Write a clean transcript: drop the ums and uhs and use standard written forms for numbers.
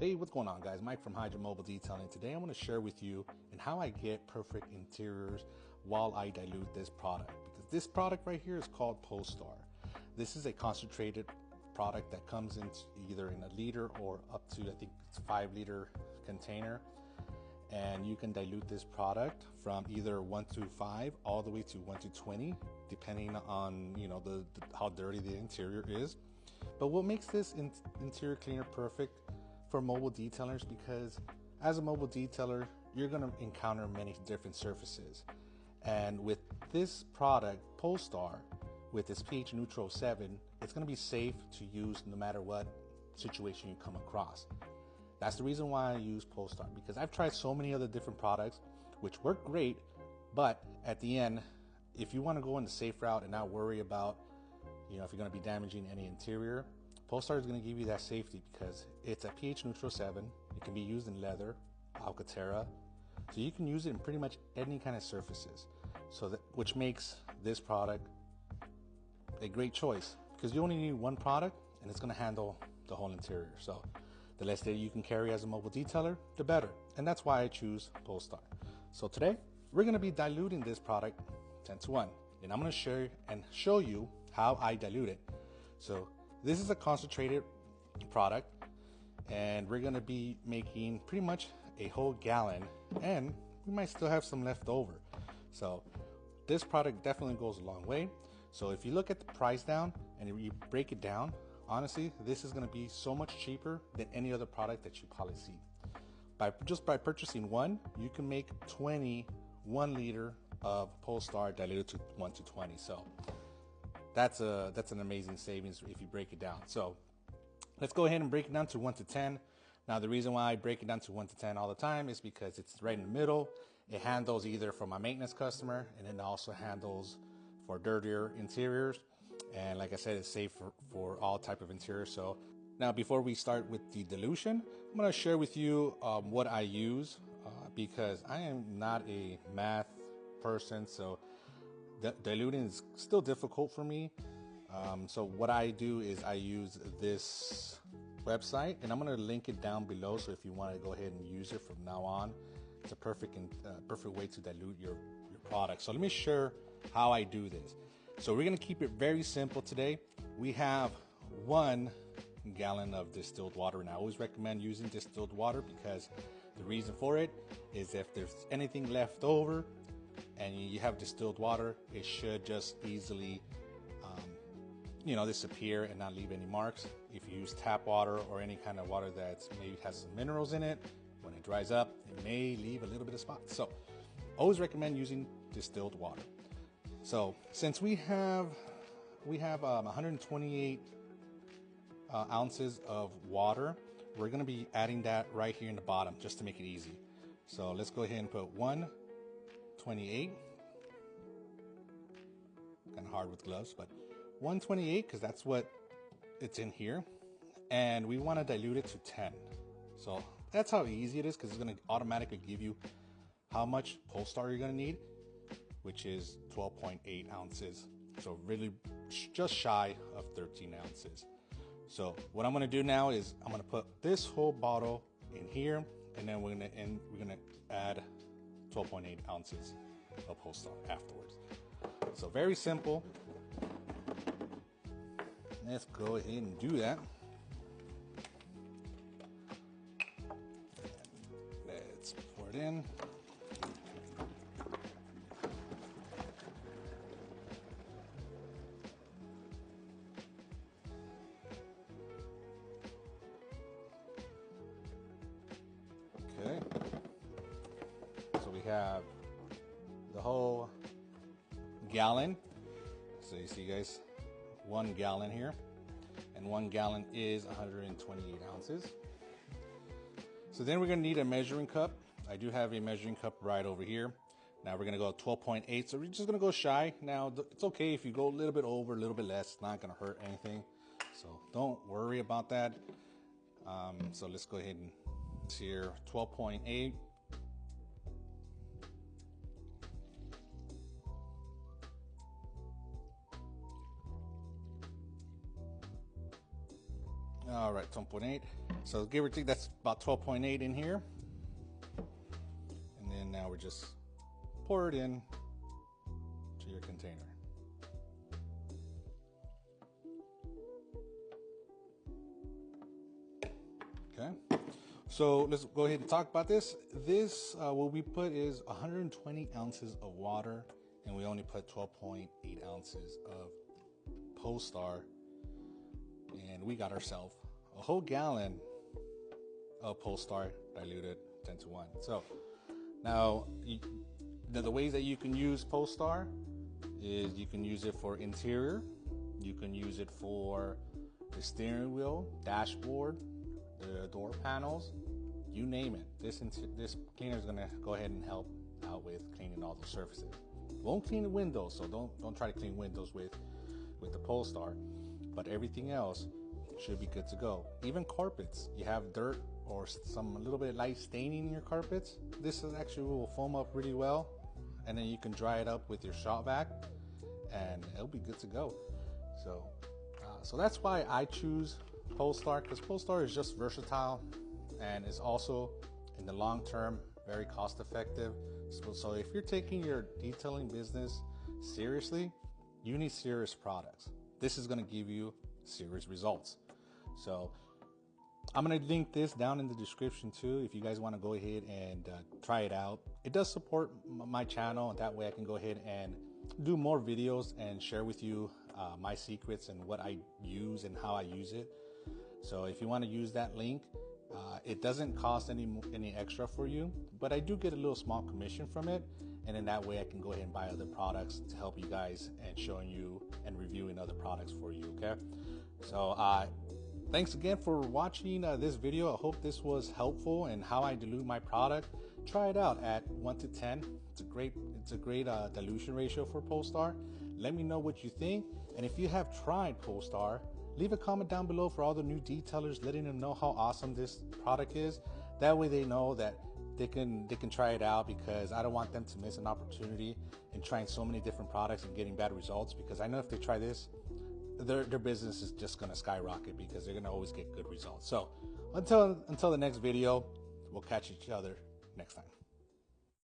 Hey, what's going on, guys? Mike from Hydra Mobile Detailing. Today I want to share with you and how I get perfect interiors while I dilute this product, because this product right here is called Pol Star. This is a concentrated product that comes in either in a liter or up to, I think it's 5-liter container, and you can dilute this product from either 1 to 5 all the way to 1 to 20, depending on how dirty the interior is. But what makes this interior cleaner perfect for mobile detailers, because as a mobile detailer, you're going to encounter many different surfaces. And with this product, Pol Star, with its pH neutral 7, it's going to be safe to use no matter what situation you come across. That's the reason why I use Pol Star, because I've tried so many other different products which work great, but at the end, if you want to go in the safe route and not worry about if you're going to be damaging any interior, Pol Star is going to give you that safety because it's a pH neutral 7. It can be used in leather, alcantara, so you can use it in pretty much any kind of surfaces. Which makes this product a great choice, because you only need one product and it's going to handle the whole interior. So the less that you can carry as a mobile detailer, the better. And that's why I choose Pol Star. So today we're going to be diluting this product 10:1, and I'm going to show you how I dilute it. So this is a concentrated product, and we're going to be making pretty much a whole gallon, and we might still have some left over. So this product definitely goes a long way. So if you look at the price down and you break it down, honestly, this is going to be so much cheaper than any other product that you probably see. By purchasing one, you can make 1 liter of Pol Star diluted to 1 to 20. So that's an amazing savings if you break it down. So let's go ahead and break it down to 1 to 10. Now, the reason why I break it down to 1 to 10 all the time is because it's right in the middle. It handles either for my maintenance customer, and it also handles for dirtier interiors. And like I said, it's safe for all type of interiors. So now, before we start with the dilution, I'm going to share with you what I use, because I am not a math person, so diluting is still difficult for me. So what I do is I use this website, and I'm going to link it down below. So if you want to go ahead and use it from now on, it's a perfect way to dilute your product. So let me share how I do this. So we're going to keep it very simple today. We have 1 gallon of distilled water, and I always recommend using distilled water, because the reason for it is if there's anything left over and you have distilled water, it should just easily disappear and not leave any marks. If you use tap water or any kind of water that maybe has some minerals in it, when it dries up, it may leave a little bit of spots. So always recommend using distilled water. So since we have 128 ounces of water, we're going to be adding that right here in the bottom just to make it easy. So let's go ahead and put 128. Kind of hard with gloves, but 128, because that's what it's in here, and we want to dilute it to 10. So that's how easy it is, because it's going to automatically give you how much Pol Star you're going to need, which is 12.8 ounces. So really just shy of 13 ounces. So what I'm going to do now is I'm going to put this whole bottle in here, and then we're going to add 12.8 ounces of Pol Star afterwards. So very simple. Let's go ahead and do that. Let's pour it in. Okay. So we have the whole gallon. So you see, guys, 1 gallon here, and 1 gallon is 128 ounces. So then we're going to need a measuring cup. I do have a measuring cup right over here. Now we're going to go 12.8, so we're just going to go shy. Now it's okay if you go a little bit over, a little bit less. It's not going to hurt anything, so don't worry about that. So let's go ahead and here 12.8. All right, 10.8. So give or take, that's about 12.8 in here. And then now we're just pour it in to your container. Okay, so let's go ahead and talk about this. This, what we put is 120 ounces of water, and we only put 12.8 ounces of Pol Star, and we got ourselves a whole gallon of Pol Star diluted 10:1. So now, the ways that you can use Pol Star is you can use it for interior, you can use it for the steering wheel, dashboard, the door panels, you name it. This cleaner is gonna go ahead and help out with cleaning all those surfaces. Won't clean the windows, so don't try to clean windows with the Pol Star, but everything else should be good to go. Even carpets, you have dirt or a little bit of light staining in your carpets, this is actually will foam up really well, and then you can dry it up with your shop vac, and it'll be good to go. So that's why I choose Pol Star, because Pol Star is just versatile, and it's also in the long term very cost effective. So if you're taking your detailing business seriously, you need serious products. This is going to give you serious results. So I'm going to link this down in the description too, if you guys want to go ahead and try it out. It does support my channel, and that way I can go ahead and do more videos and share with you my secrets and what I use and how I use it. So if you want to use that link, it doesn't cost any extra for you, but I do get a little small commission from it, and in that way I can go ahead and buy other products to help you guys and showing you and reviewing other products for you. Okay, so thanks again for watching this video. I hope this was helpful in how I dilute my product. Try it out at 1 to 10. It's a great dilution ratio for Pol Star. Let me know what you think, and if you have tried Pol Star, leave a comment down below for all the new detailers, letting them know how awesome this product is. That way they know that they can try it out, because I don't want them to miss an opportunity in trying so many different products and getting bad results, because I know if they try this, their business is just going to skyrocket, because they're going to always get good results. So until the next video, we'll catch each other next time.